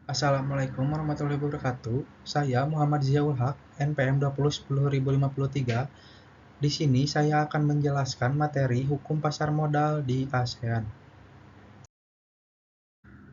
Assalamualaikum warahmatullahi wabarakatuh. Saya Muhammad Ziaul Haq, NPM 2010053. Di sini saya akan menjelaskan materi hukum pasar modal di ASEAN.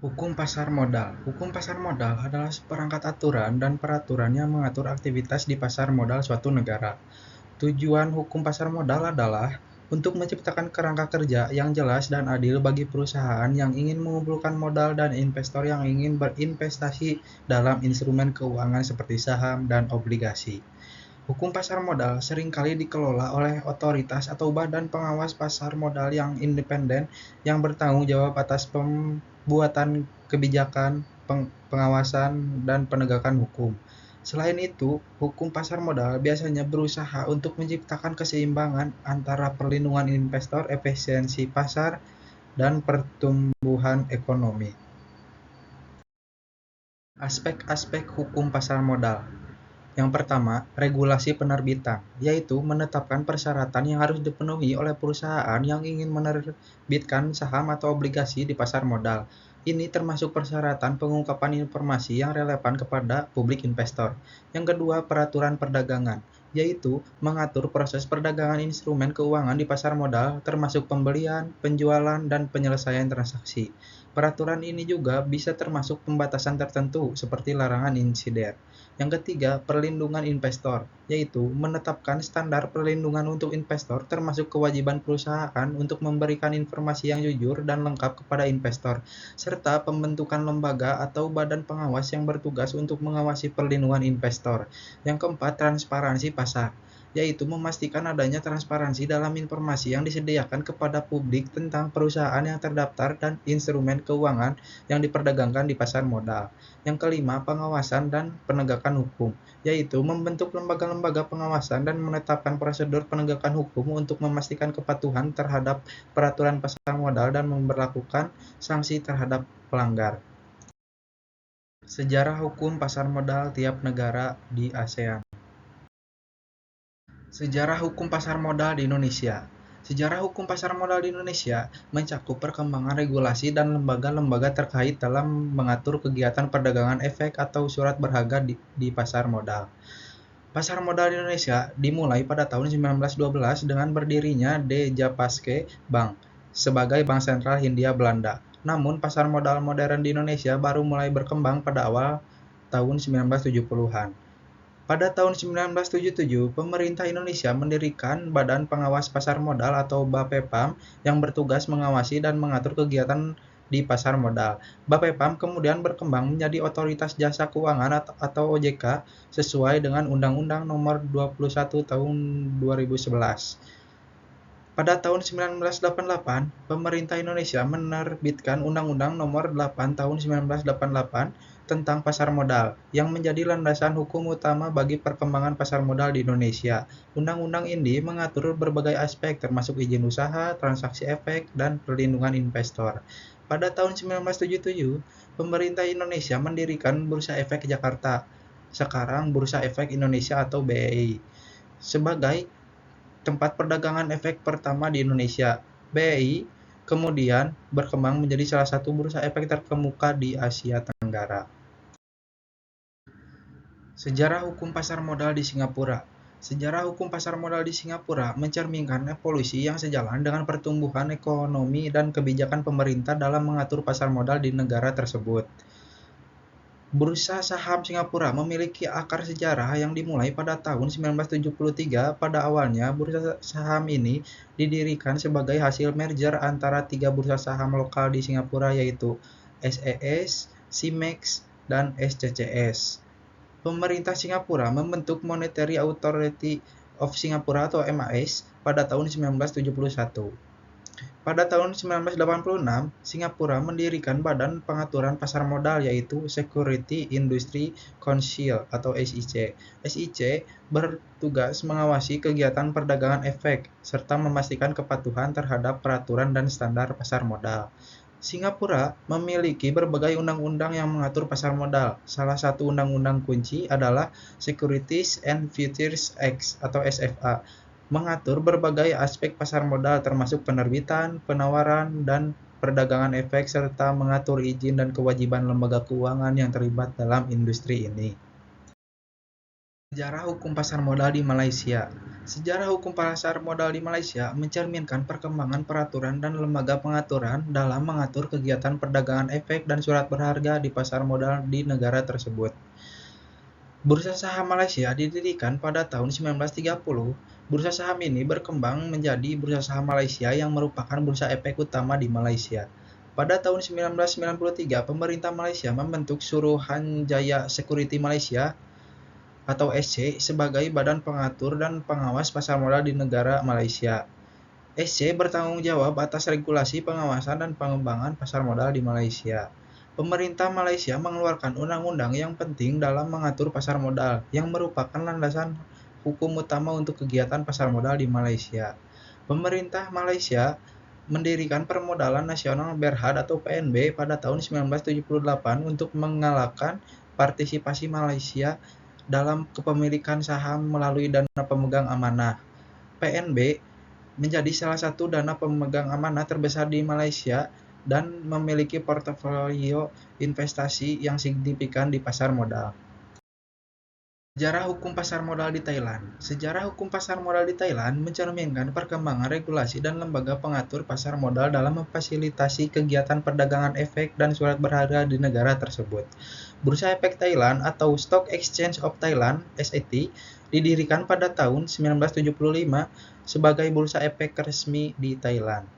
Hukum pasar modal. Hukum pasar modal adalah seperangkat aturan dan peraturan yang mengatur aktivitas di pasar modal suatu negara. Tujuan hukum pasar modal adalah untuk menciptakan kerangka kerja yang jelas dan adil bagi perusahaan yang ingin mengumpulkan modal dan investor yang ingin berinvestasi dalam instrumen keuangan seperti saham dan obligasi. Hukum pasar modal seringkali dikelola oleh otoritas atau badan pengawas pasar modal yang independen yang bertanggung jawab atas pembuatan kebijakan, pengawasan, dan penegakan hukum. Selain itu, hukum pasar modal biasanya berusaha untuk menciptakan keseimbangan antara perlindungan investor, efisiensi pasar, dan pertumbuhan ekonomi. Aspek-aspek hukum pasar modal. Yang pertama, regulasi penerbitan, yaitu menetapkan persyaratan yang harus dipenuhi oleh perusahaan yang ingin menerbitkan saham atau obligasi di pasar modal. Ini termasuk persyaratan pengungkapan informasi yang relevan kepada publik investor. Yang kedua, peraturan perdagangan, yaitu mengatur proses perdagangan instrumen keuangan di pasar modal, termasuk pembelian, penjualan, dan penyelesaian transaksi. Peraturan ini juga bisa termasuk pembatasan tertentu, seperti larangan insiden. Yang ketiga, perlindungan investor, yaitu menetapkan standar perlindungan untuk investor termasuk kewajiban perusahaan untuk memberikan informasi yang jujur dan lengkap kepada investor, serta pembentukan lembaga atau badan pengawas yang bertugas untuk mengawasi perlindungan investor. Yang keempat, transparansi pasar, yaitu memastikan adanya transparansi dalam informasi yang disediakan kepada publik tentang perusahaan yang terdaftar dan instrumen keuangan yang diperdagangkan di pasar modal. Yang kelima, pengawasan dan penegakan hukum, yaitu membentuk lembaga-lembaga pengawasan dan menetapkan prosedur penegakan hukum untuk memastikan kepatuhan terhadap peraturan pasar modal dan memberlakukan sanksi terhadap pelanggar. Sejarah hukum pasar modal tiap negara di ASEAN. Sejarah hukum pasar modal di Indonesia. Sejarah hukum pasar modal di Indonesia mencakup perkembangan regulasi dan lembaga-lembaga terkait dalam mengatur kegiatan perdagangan efek atau surat berharga di pasar modal. Pasar modal di Indonesia dimulai pada tahun 1912 dengan berdirinya De Japaske Bank sebagai Bank Sentral Hindia Belanda. Namun, pasar modal modern di Indonesia baru mulai berkembang pada awal tahun 1970-an. Pada tahun 1977, pemerintah Indonesia mendirikan Badan Pengawas Pasar Modal atau BAPEPAM yang bertugas mengawasi dan mengatur kegiatan di pasar modal. BAPEPAM kemudian berkembang menjadi Otoritas Jasa Keuangan atau OJK sesuai dengan Undang-Undang Nomor 21 Tahun 2011. Pada tahun 1988, pemerintah Indonesia menerbitkan Undang-Undang Nomor 8 Tahun 1988 tentang pasar modal, yang menjadi landasan hukum utama bagi perkembangan pasar modal di Indonesia. Undang-undang ini mengatur berbagai aspek termasuk izin usaha, transaksi efek, dan perlindungan investor. Pada tahun 1977, pemerintah Indonesia mendirikan Bursa Efek Jakarta, sekarang Bursa Efek Indonesia atau BEI, sebagai tempat perdagangan efek pertama di Indonesia. BEI kemudian berkembang menjadi salah satu bursa efek terkemuka di Asia Tenggara. Sejarah hukum pasar modal di Singapura. Sejarah hukum pasar modal di Singapura mencerminkan evolusi yang sejalan dengan pertumbuhan ekonomi dan kebijakan pemerintah dalam mengatur pasar modal di negara tersebut. Bursa Saham Singapura memiliki akar sejarah yang dimulai pada tahun 1973. Pada awalnya, bursa saham ini didirikan sebagai hasil merger antara tiga bursa saham lokal di Singapura, yaitu SES, CIMEX, dan SCCS. Pemerintah Singapura membentuk Monetary Authority of Singapore atau MAS pada tahun 1971. Pada tahun 1986, Singapura mendirikan Badan Pengaturan Pasar Modal, yaitu Security Industry Council atau SIC. SIC bertugas mengawasi kegiatan perdagangan efek serta memastikan kepatuhan terhadap peraturan dan standar pasar modal. Singapura memiliki berbagai undang-undang yang mengatur pasar modal. Salah satu undang-undang kunci adalah Securities and Futures Act atau SFA, mengatur berbagai aspek pasar modal termasuk penerbitan, penawaran, dan perdagangan efek, serta mengatur izin dan kewajiban lembaga keuangan yang terlibat dalam industri ini. Sejarah hukum pasar modal di Malaysia. Sejarah hukum pasar modal di Malaysia mencerminkan perkembangan peraturan dan lembaga pengaturan dalam mengatur kegiatan perdagangan efek dan surat berharga di pasar modal di negara tersebut. Bursa Saham Malaysia didirikan pada tahun 1930. Bursa saham ini berkembang menjadi Bursa Saham Malaysia yang merupakan bursa efek utama di Malaysia. Pada tahun 1993, pemerintah Malaysia membentuk Suruhanjaya Security Malaysia atau SC sebagai badan pengatur dan pengawas pasar modal di negara Malaysia. SC bertanggung jawab atas regulasi, pengawasan, dan pengembangan pasar modal di Malaysia. Pemerintah Malaysia mengeluarkan undang-undang yang penting dalam mengatur pasar modal, yang merupakan landasan hukum utama untuk kegiatan pasar modal di Malaysia. Pemerintah Malaysia mendirikan Permodalan Nasional Berhad atau PNB pada tahun 1978 untuk mengalahkan partisipasi Malaysia dalam kepemilikan saham melalui dana pemegang amanah. PNB menjadi salah satu dana pemegang amanah terbesar di Malaysia dan memiliki portofolio investasi yang signifikan di pasar modal. Sejarah hukum pasar modal di Thailand. Sejarah hukum pasar modal di Thailand mencerminkan perkembangan regulasi dan lembaga pengatur pasar modal dalam memfasilitasi kegiatan perdagangan efek dan surat berharga di negara tersebut. Bursa Efek Thailand atau Stock Exchange of Thailand (SET) didirikan pada tahun 1975 sebagai bursa efek resmi di Thailand.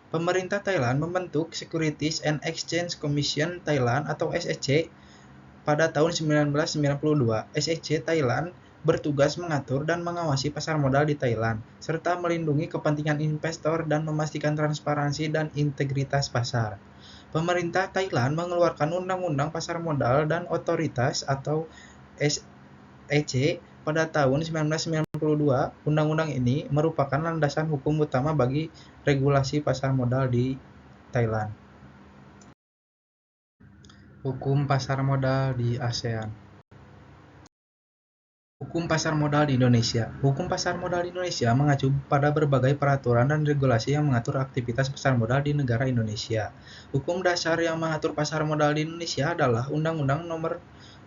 Pemerintah Thailand membentuk Securities and Exchange Commission Thailand atau SEC pada tahun 1992. SEC Thailand bertugas mengatur dan mengawasi pasar modal di Thailand, serta melindungi kepentingan investor dan memastikan transparansi dan integritas pasar. Pemerintah Thailand mengeluarkan Undang-Undang Pasar Modal dan Otoritas atau SEC pada tahun 1992. Undang-undang ini merupakan landasan hukum utama bagi regulasi pasar modal di Thailand. Hukum pasar modal di ASEAN. Hukum pasar modal di Indonesia. Hukum pasar modal di Indonesia mengacu pada berbagai peraturan dan regulasi yang mengatur aktivitas pasar modal di negara Indonesia. Hukum dasar yang mengatur pasar modal di Indonesia adalah Undang-Undang Nomor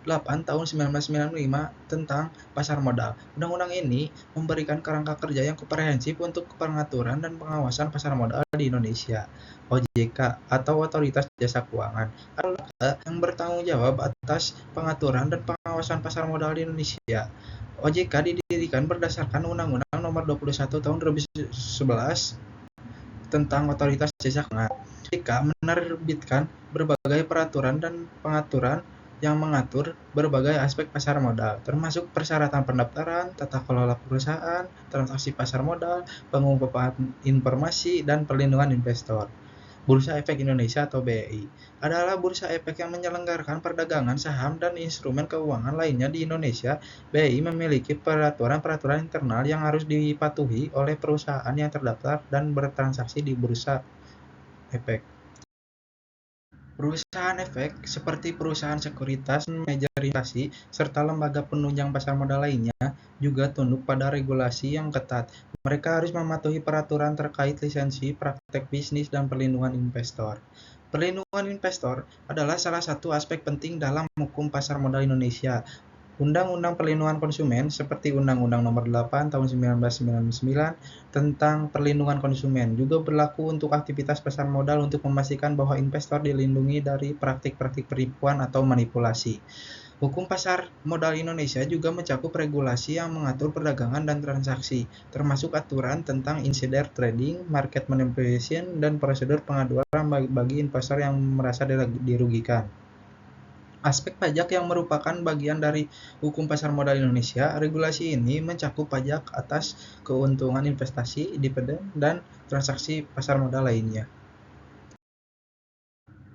8 Tahun 1995 tentang Pasar Modal. Undang-undang ini memberikan kerangka kerja yang komprehensif untuk pengaturan dan pengawasan pasar modal di Indonesia. OJK atau Otoritas Jasa Keuangan adalah yang bertanggung jawab atas pengaturan dan pengawasan pasar modal di Indonesia. OJK didirikan berdasarkan Undang-Undang Nomor 21 Tahun 2011 tentang Otoritas Jasa Keuangan. OJK menerbitkan berbagai peraturan dan pengaturan yang mengatur berbagai aspek pasar modal, termasuk persyaratan pendaftaran, tata kelola perusahaan, transaksi pasar modal, pengumpulan informasi, dan perlindungan investor. Bursa Efek Indonesia atau BEI adalah bursa efek yang menyelenggarakan perdagangan saham dan instrumen keuangan lainnya di Indonesia. BEI memiliki peraturan-peraturan internal yang harus dipatuhi oleh perusahaan yang terdaftar dan bertransaksi di bursa efek. Perusahaan efek seperti perusahaan sekuritas, manajer investasi, serta lembaga penunjang pasar modal lainnya juga tunduk pada regulasi yang ketat. Mereka harus mematuhi peraturan terkait lisensi, praktek bisnis, dan perlindungan investor. Perlindungan investor adalah salah satu aspek penting dalam hukum pasar modal Indonesia. Undang-Undang Perlindungan Konsumen seperti Undang-Undang Nomor 8 Tahun 1999 tentang perlindungan konsumen juga berlaku untuk aktivitas pasar modal untuk memastikan bahwa investor dilindungi dari praktik-praktik penipuan atau manipulasi. Hukum pasar modal Indonesia juga mencakup regulasi yang mengatur perdagangan dan transaksi, termasuk aturan tentang insider trading, market manipulation, dan prosedur pengaduan bagi investor yang merasa dirugikan. Aspek pajak yang merupakan bagian dari hukum pasar modal Indonesia. Regulasi ini mencakup pajak atas keuntungan investasi, dividen, dan transaksi pasar modal lainnya.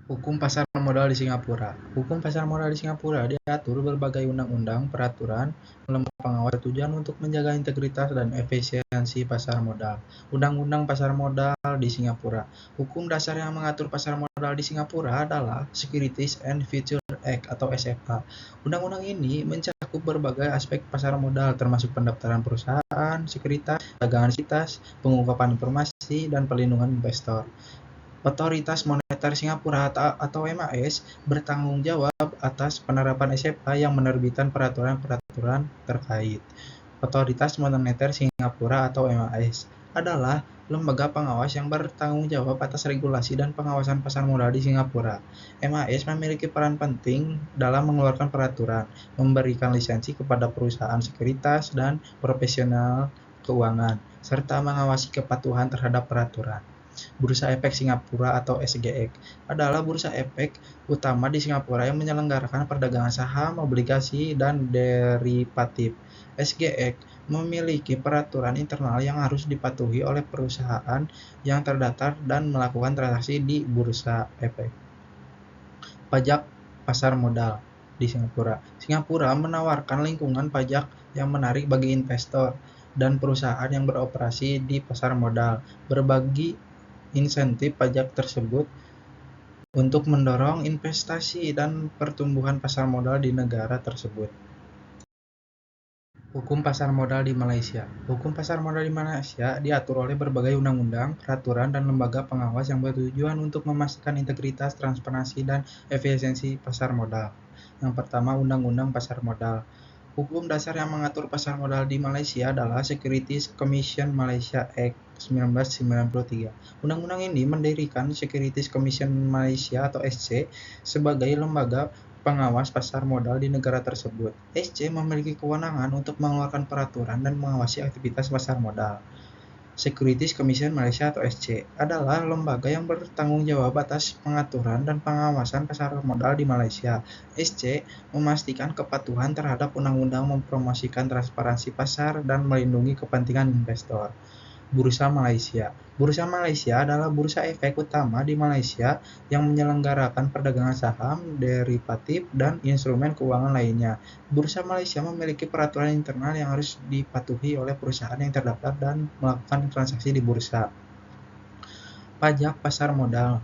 Hukum pasar modal di Singapura. Hukum pasar modal di Singapura diatur berbagai undang-undang, peraturan, lembaga pengawas tujuan untuk menjaga integritas dan efisiensi pasar modal. Undang-undang pasar modal di Singapura. Hukum dasar yang mengatur pasar modal di Singapura adalah Securities and Futures Act atau SFA. Undang-undang ini mencakup berbagai aspek pasar modal termasuk pendaftaran perusahaan, sekuritas, dagangan sekuritas, pengungkapan informasi, dan perlindungan investor. Otoritas Moneter Singapura atau MAS bertanggung jawab atas penerapan SMA yang menerbitkan peraturan-peraturan terkait. Otoritas Moneter Singapura atau MAS adalah lembaga pengawas yang bertanggung jawab atas regulasi dan pengawasan pasar modal di Singapura. MAS memiliki peran penting dalam mengeluarkan peraturan, memberikan lisensi kepada perusahaan sekuritas dan profesional keuangan, serta mengawasi kepatuhan terhadap peraturan. Bursa Efek Singapura atau SGX adalah bursa efek utama di Singapura yang menyelenggarakan perdagangan saham, obligasi, dan derivatif. SGX memiliki peraturan internal yang harus dipatuhi oleh perusahaan yang terdaftar dan melakukan transaksi di bursa efek. Pajak pasar modal di Singapura. Singapura menawarkan lingkungan pajak yang menarik bagi investor dan perusahaan yang beroperasi di pasar modal. Berbagi insentif pajak tersebut untuk mendorong investasi dan pertumbuhan pasar modal di negara tersebut. Hukum pasar modal di Malaysia. Hukum pasar modal di Malaysia diatur oleh berbagai undang-undang, peraturan, dan lembaga pengawas yang bertujuan untuk memastikan integritas, transparansi, dan efisiensi pasar modal. Yang pertama, Undang-Undang Pasar Modal. Hukum dasar yang mengatur pasar modal di Malaysia adalah Securities Commission Malaysia Act 1993. Undang-undang ini mendirikan Securities Commission Malaysia atau SC sebagai lembaga pengawas pasar modal di negara tersebut. SC memiliki kewenangan untuk mengeluarkan peraturan dan mengawasi aktivitas pasar modal. Securities Commission Malaysia atau SC adalah lembaga yang bertanggung jawab atas pengaturan dan pengawasan pasar modal di Malaysia. SC memastikan kepatuhan terhadap undang-undang, mempromosikan transparansi pasar, dan melindungi kepentingan investor. Bursa Malaysia. Bursa Malaysia adalah bursa efek utama di Malaysia yang menyelenggarakan perdagangan saham, derivatif, dan instrumen keuangan lainnya. Bursa Malaysia memiliki peraturan internal yang harus dipatuhi oleh perusahaan yang terdaftar dan melakukan transaksi di bursa. Pajak pasar modal.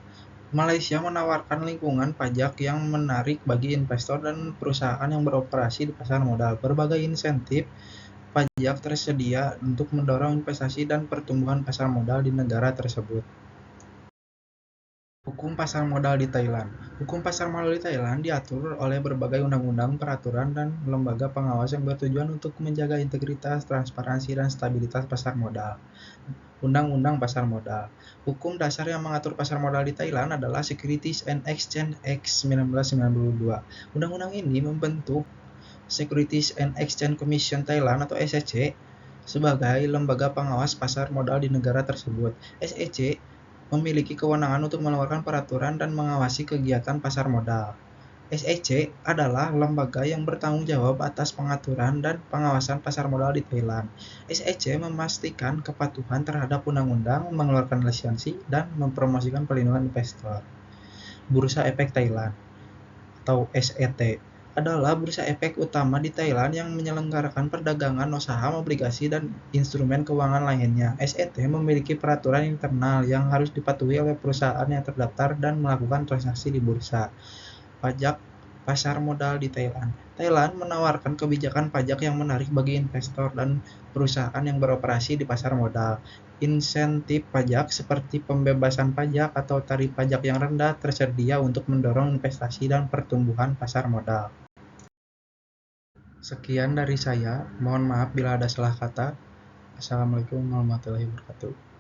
Malaysia menawarkan lingkungan pajak yang menarik bagi investor dan perusahaan yang beroperasi di pasar modal. Berbagai insentif pajak tersedia untuk mendorong investasi dan pertumbuhan pasar modal di negara tersebut. Hukum pasar modal di Thailand. Hukum pasar modal di Thailand diatur oleh berbagai undang-undang, peraturan, dan lembaga pengawas yang bertujuan untuk menjaga integritas, transparansi, dan stabilitas pasar modal. Undang-Undang Pasar Modal. Hukum dasar yang mengatur pasar modal di Thailand adalah Securities and Exchange Act 1992. Undang-undang ini membentuk Securities and Exchange Commission Thailand atau SEC sebagai lembaga pengawas pasar modal di negara tersebut. SEC memiliki kewenangan untuk mengeluarkan peraturan dan mengawasi kegiatan pasar modal. SEC adalah lembaga yang bertanggung jawab atas pengaturan dan pengawasan pasar modal di Thailand. SEC memastikan kepatuhan terhadap undang-undang, mengeluarkan lisensi, dan mempromosikan perlindungan investor. Bursa Efek Thailand atau SET adalah bursa efek utama di Thailand yang menyelenggarakan perdagangan saham, obligasi, dan instrumen keuangan lainnya. SET memiliki peraturan internal yang harus dipatuhi oleh perusahaan yang terdaftar dan melakukan transaksi di bursa. Pajak pasar modal di Thailand. Thailand menawarkan kebijakan pajak yang menarik bagi investor dan perusahaan yang beroperasi di pasar modal. Insentif pajak seperti pembebasan pajak atau tarif pajak yang rendah tersedia untuk mendorong investasi dan pertumbuhan pasar modal. Sekian dari saya, mohon maaf bila ada salah kata. Assalamualaikum warahmatullahi wabarakatuh.